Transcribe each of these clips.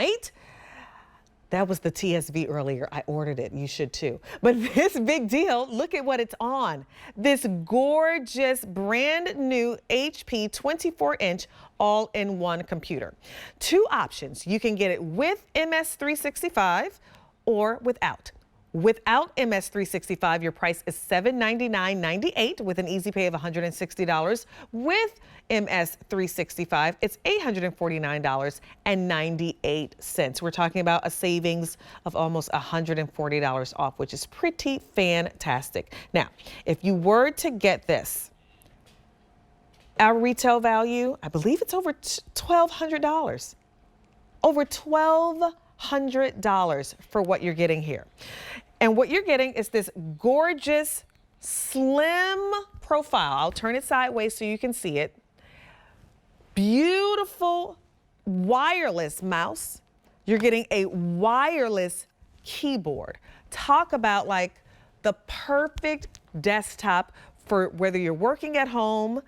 night. That was the TSV earlier. I ordered it. You should too. But this big deal, look at what it's on. This gorgeous brand new HP 24-inch all-in-one computer. Two options. You can get it with MS365 or without. Without MS365, your price is $799.98 with an easy pay of $160. With MS365, it's $849.98. We're talking about a savings of almost $140 off, which is pretty fantastic. Now, if you were to get this, our retail value, I believe it's over $1,200. Over $1,200 for what you're getting here. And what you're getting is this gorgeous, slim profile. I'll turn it sideways so you can see it. Beautiful wireless mouse. You're getting a wireless keyboard. Talk about like the perfect desktop for whether you're working at home,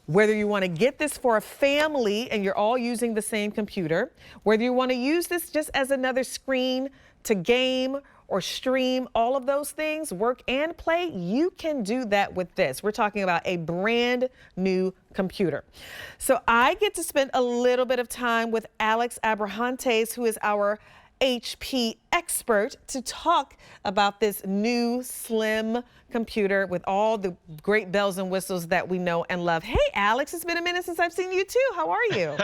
whether you want to get this for a family and you're all using the same computer, whether you want to use this just as another screen to game or stream, all of those things, work and play, you can do that with this. We're talking about a brand new computer. So I get to spend a little bit of time with Alex Abrahantes, who is our HP expert, to talk about this new slim computer with all the great bells and whistles that we know and love. Hey, Alex, it's been a minute since I've seen you too. How are you?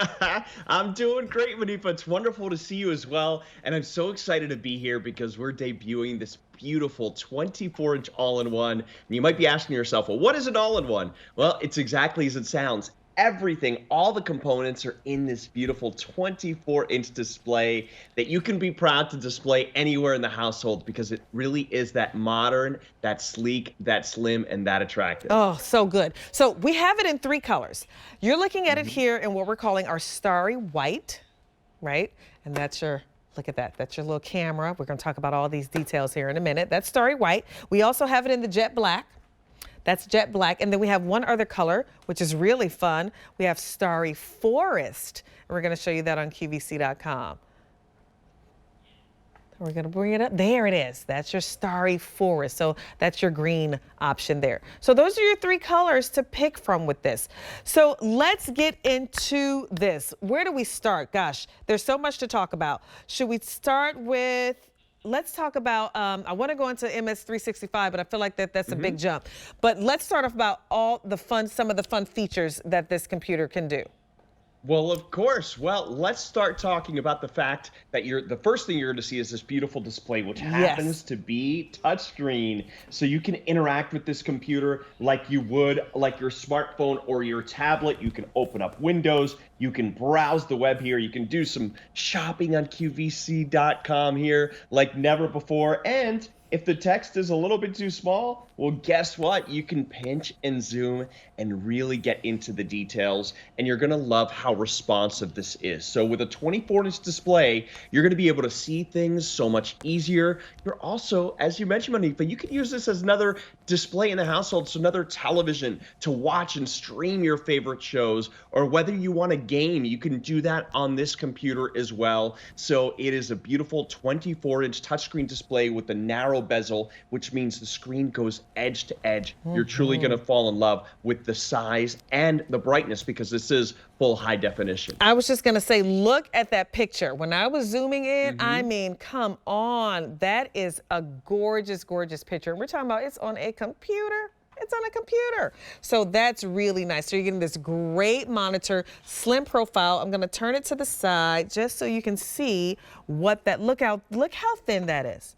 I'm doing great, Manifa. It's wonderful to see you as well. And I'm so excited to be here because we're debuting this beautiful 24-inch all-in-one. And you might be asking yourself, well, what is an all-in-one? Well, it's exactly as it sounds. Everything, all the components are in this beautiful 24-inch display that you can be proud to display anywhere in the household because it really is that modern, that sleek, that slim, and that attractive. Oh, so good. So we have it in three colors. You're looking at it here in what we're calling our Starry White, right? And that's your, look at that, that's your little camera. We're going to talk about all these details here in a minute. That's Starry White. We also have it in the Jet Black. That's jet black. And then we have one other color, which is really fun. We have Starry Forest. And we're going to show you that on QVC.com. We're going to bring it up. There it is. That's your Starry Forest. So that's your green option there. So those are your three colors to pick from with this. So let's get into this. Where do we start? Gosh, there's so much to talk about. Should we start with... Let's talk about, I want to go into MS365, but I feel like that's a big jump. But let's start off about all the fun, some of the fun features that this computer can do. Well, of course. Well, let's start talking about the fact that the first thing you're going to see is this beautiful display, which happens to be touchscreen. So you can interact with this computer like you would like your smartphone or your tablet. You can open up windows. You can browse the web here. You can do some shopping on QVC.com here like never before. And if the text is a little bit too small, well, guess what? You can pinch and zoom and really get into the details, and you're gonna love how responsive this is. So with a 24-inch display, you're gonna be able to see things so much easier. You're also, as you mentioned, Manifa, you can use this as another display in the household, so another television to watch and stream your favorite shows, or whether you want to game, you can do that on this computer as well. So it is a beautiful 24-inch touchscreen display with a narrow bezel, which means the screen goes edge to edge. You're truly going to fall in love with the size and the brightness because this is full high definition. I was just going to say, look at that picture. When I was zooming in, I mean, come on. That is a gorgeous, gorgeous picture. We're talking about it's on a computer. It's on a computer. So that's really nice. So you're getting this great monitor, slim profile. I'm going to turn it to the side just so you can see what that, look how thin that is.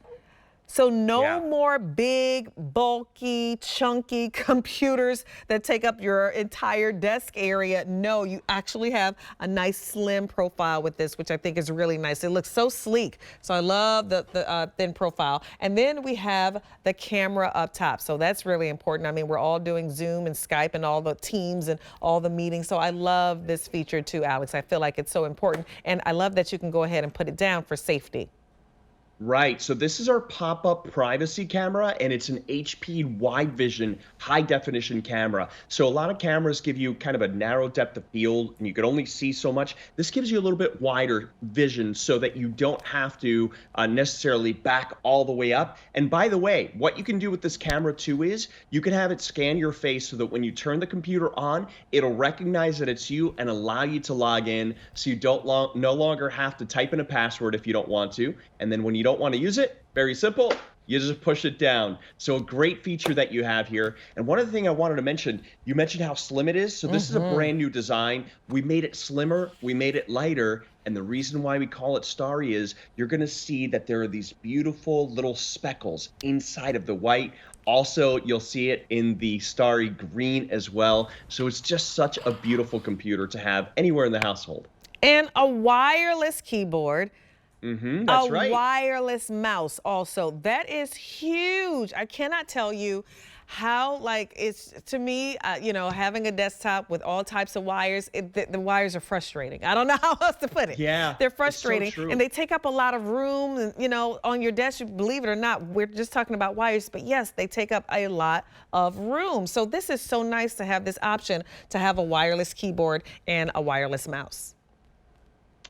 So no more big, bulky, chunky computers that take up your entire desk area. No, you actually have a nice slim profile with this, which I think is really nice. It looks so sleek. So I love the thin profile. And then we have the camera up top. So that's really important. I mean, we're all doing Zoom and Skype and all the Teams and all the meetings. So I love this feature too, Alex. I feel like it's so important. And I love that you can go ahead and put it down for safety. Right. So this is our pop-up privacy camera, and it's an HP wide vision, high definition camera. So a lot of cameras give you kind of a narrow depth of field and you can only see so much. This gives you a little bit wider vision so that you don't have to necessarily back all the way up. And by the way, what you can do with this camera too is you can have it scan your face so that when you turn the computer on, it'll recognize that it's you and allow you to log in so you don't no longer have to type in a password if you don't want to. And then when you don't want to use it, very simple, you just push it down. So a great feature that you have here. And one other thing I wanted to mention, you mentioned how slim it is. So this is a brand new design. We made it slimmer, we made it lighter. And the reason why we call it Starry is you're going to see that there are these beautiful little speckles inside of the white. Also, you'll see it in the starry green as well. So it's just such a beautiful computer to have anywhere in the household. And a wireless keyboard. That's right. A wireless mouse also. That is huge. I cannot tell you how, like, it's, to me, you know, having a desktop with all types of wires, the wires are frustrating. I don't know how else to put it. Yeah, they're frustrating. it's so true. And they take up a lot of room, and, you know, on your desk. Believe it or not, we're just talking about wires, but yes, they take up a lot of room. So this is so nice to have this option to have a wireless keyboard and a wireless mouse.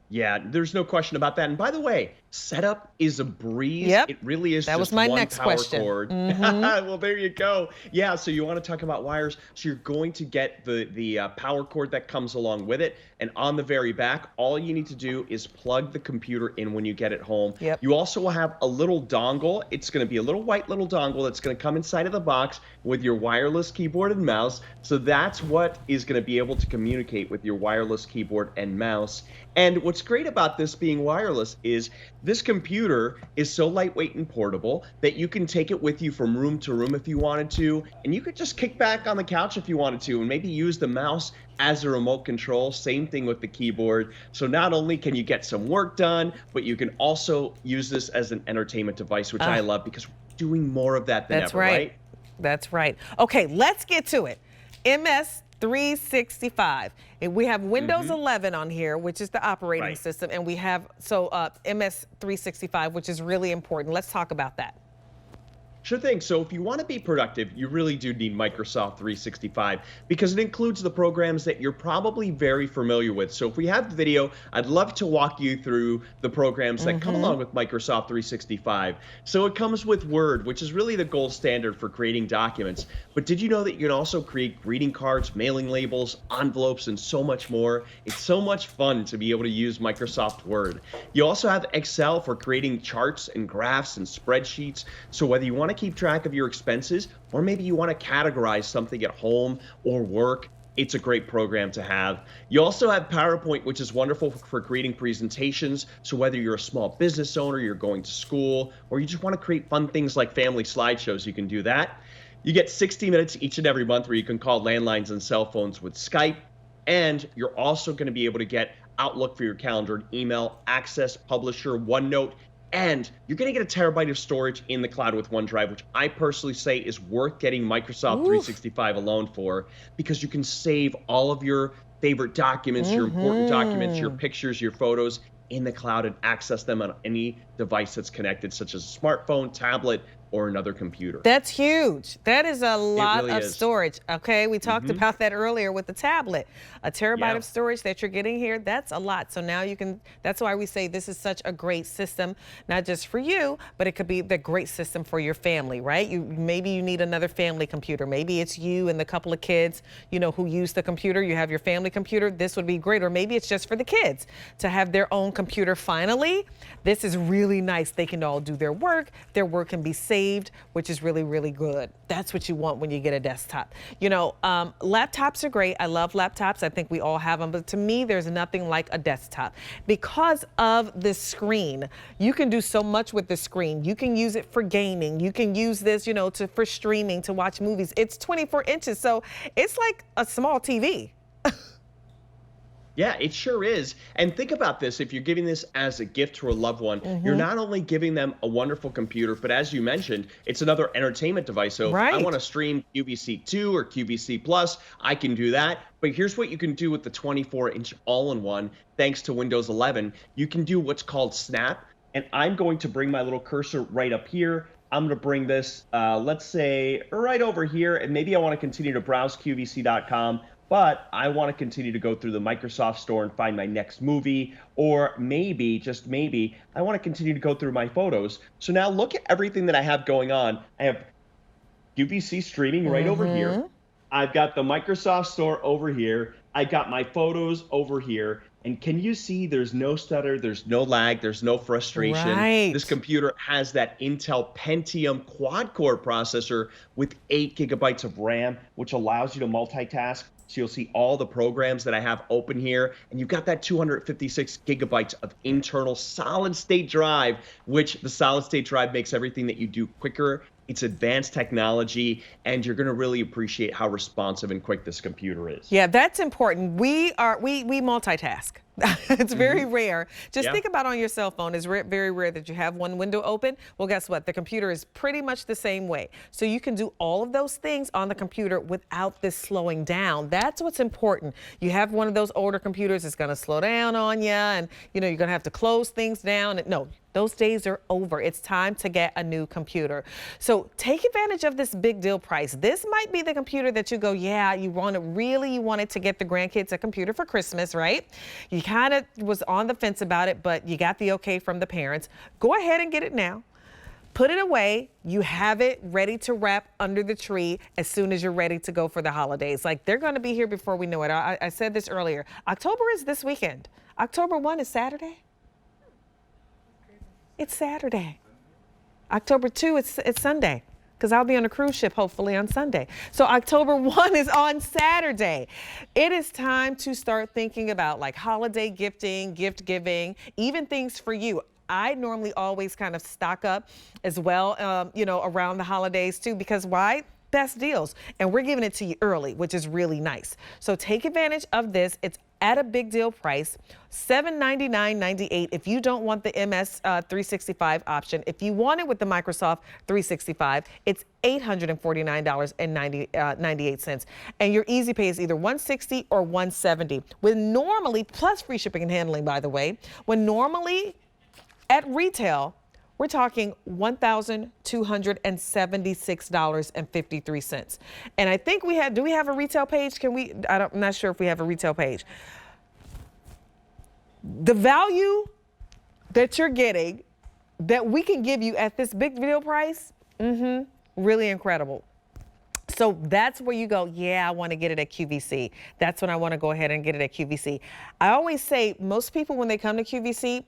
Yeah, there's no question about that. And by the way, setup is a breeze. Yep. It really is That just was my one next power question. cord. Well, there you go. Yeah, so you want to talk about wires. So you're going to get the power cord that comes along with it. And on the very back, all you need to do is plug the computer in when you get it home. Yep. You also will have a little dongle. It's going to be a little white little dongle that's going to come inside of the box with your wireless keyboard and mouse. So that's what is going to be able to communicate with your wireless keyboard and mouse. And what's great about this being wireless is this computer is so lightweight and portable that you can take it with you from room to room if you wanted to, and you could just kick back on the couch if you wanted to and maybe use the mouse as a remote control. Same thing with the keyboard. So not only can you get some work done, but you can also use this as an entertainment device, which I love because we're doing more of that than ever, right? That's right. Okay, let's get to it. MS365. And we have Windows 11 on here, which is the operating system, and we have MS365, which is really important. Let's talk about that. Sure thing. So if you want to be productive, you really do need Microsoft 365 because it includes the programs that you're probably very familiar with. So if we have the video, I'd love to walk you through the programs that come along with Microsoft 365. So it comes with Word, which is really the gold standard for creating documents. But did you know that you can also create greeting cards, mailing labels, envelopes, and so much more? It's so much fun to be able to use Microsoft Word. You also have Excel for creating charts and graphs and spreadsheets. So whether you want to keep track of your expenses, or maybe you want to categorize something at home or work, it's a great program to have. You also have PowerPoint, which is wonderful for creating presentations. So whether you're a small business owner, you're going to school, or you just want to create fun things like family slideshows, you can do that. You get 60 minutes each and every month where you can call landlines and cell phones with Skype. And you're also going to be able to get Outlook for your calendar and email, Access, Publisher, OneNote, and you're going to get a terabyte of storage in the cloud with OneDrive, which I personally say is worth getting Microsoft 365 alone for, because you can save all of your favorite documents, your important documents, your pictures, your photos in the cloud and access them on any device that's connected, such as a smartphone, tablet, or another computer. That's huge. That is a lot really of is. storage. Okay, we talked about that earlier with the tablet. A terabyte of storage that you're getting here, that's a lot. So now you can, that's why we say this is such a great system, not just for you, but it could be the great system for your family, right? Maybe you need another family computer. Maybe it's you and the couple of kids, you know, who use the computer. You have your family computer. This would be great. Or maybe it's just for the kids to have their own computer finally. This is really nice. They can all do their work. Their work can be saved, which is really, really good. That's what you want when you get a desktop. You know, laptops are great. I love laptops. I think we all have them. But to me, there's nothing like a desktop. Because of the screen, you can do so much with the screen. You can use it for gaming. You can use this, you know, for streaming, to watch movies. It's 24 inches, so it's like a small TV. Yeah, it sure is. And think about this. If you're giving this as a gift to a loved one, you're not only giving them a wonderful computer, but as you mentioned, it's another entertainment device. So if I want to stream QVC 2 or QVC Plus, I can do that. But here's what you can do with the 24-inch all-in-one. Thanks to Windows 11, you can do what's called Snap. and I'm going to bring my little cursor right up here. I'm going to bring this, let's say, right over here, and maybe I want to continue to browse QVC.com, but I want to continue to go through the Microsoft Store and find my next movie, or maybe, just maybe, I want to continue to go through my photos. So now look at everything that I have going on. I have QVC streaming right over here. I've got the Microsoft Store over here. I got my photos over here. And can you see there's no stutter, there's no lag, there's no frustration. Right. This computer has that Intel Pentium quad-core processor with 8 gigabytes of RAM, which allows you to multitask. So you'll see all the programs that I have open here. And you've got that 256 gigabytes of internal solid-state drive, which the solid-state drive makes everything that you do quicker. It's advanced technology, and you're going to really appreciate how responsive and quick this computer is. Yeah, that's important. We multitask. It's very rare. Just think about on your cell phone. It's very rare that you have one window open. Well, guess what? The computer is pretty much the same way. So you can do all of those things on the computer without this slowing down. That's what's important. You have one of those older computers, it's going to slow down on you, and you're going to have to close things down. No, those days are over. It's time to get a new computer. So take advantage of this big deal price. This might be the computer that you go, yeah, you wanted to get the grandkids a computer for Christmas, right? You kind of was on the fence about it, but you got the okay from the parents. Go ahead and get it now. Put it away. You have it ready to wrap under the tree as soon as you're ready to go for the holidays. Like, they're going to be here before we know it. I said this earlier. October is this weekend. October 1 is Saturday. It's Saturday. October 2, it's Sunday, because I'll be on a cruise ship hopefully on Sunday. So October 1 is on Saturday. It is time to start thinking about like holiday gifting, gift giving, even things for you. I normally always kind of stock up as well, around the holidays too, because why? Best deals. And we're giving it to you early, which is really nice. So take advantage of this. It's at a big deal price, $799.98 if you don't want the MS365 option. If you want it with the Microsoft 365, it's $849.98. And your easy pay is either $160 or $170. When normally, plus free shipping and handling, by the way, when normally at retail, we're talking $1,276.53. And I think do we have a retail page? I'm not sure if we have a retail page. The value that you're getting, that we can give you at this big video price, really incredible. So that's where you go, yeah, I want to get it at QVC. That's when I want to go ahead and get it at QVC. I always say most people, when they come to QVC,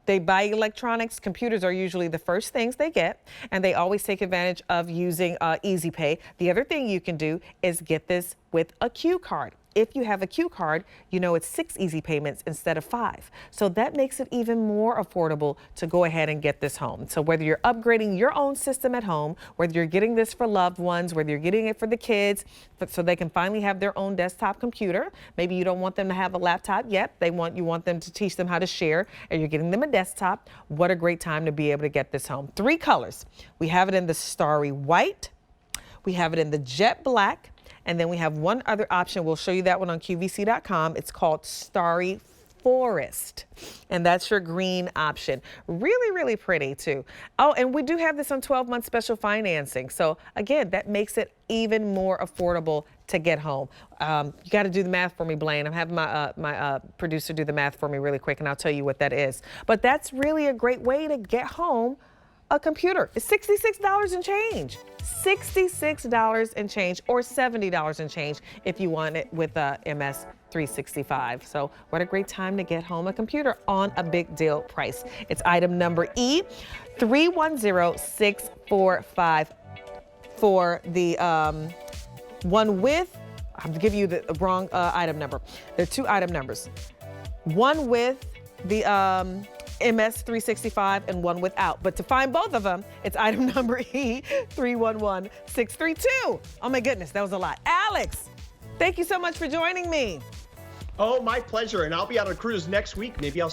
they buy electronics. Computers are usually the first things they get, and they always take advantage of using Easy Pay. The other thing you can do is get this with a Q card. If you have a Q card, it's 6 easy payments instead of 5. So that makes it even more affordable to go ahead and get this home. So whether you're upgrading your own system at home, whether you're getting this for loved ones, whether you're getting it for the kids, so they can finally have their own desktop computer. Maybe you don't want them to have a laptop yet. You want them to teach them how to share, and you're getting them a desktop. What a great time to be able to get this home. 3 colors. We have it in the Starry White. We have it in the Jet Black. And then we have one other option. We'll show you that one on QVC.com. It's called Starry Forest. And that's your green option. Really, really pretty too. Oh, and we do have this on 12-month special financing. So again, that makes it even more affordable to get home. You got to do the math for me, Blaine. I'm having my producer do the math for me really quick, and I'll tell you what that is. But that's really a great way to get home a computer. It's $66 and change. $66 and change, or $70 and change if you want it with a MS365. So what a great time to get home a computer on a big deal price. It's item number E310645 for the one with, I have to give you the wrong item number. There are 2 item numbers. One with the MS365 and one without. But to find both of them, it's item number E311632. Oh my goodness, that was a lot. Alex, thank you so much for joining me. Oh, my pleasure. And I'll be on a cruise next week. Maybe I'll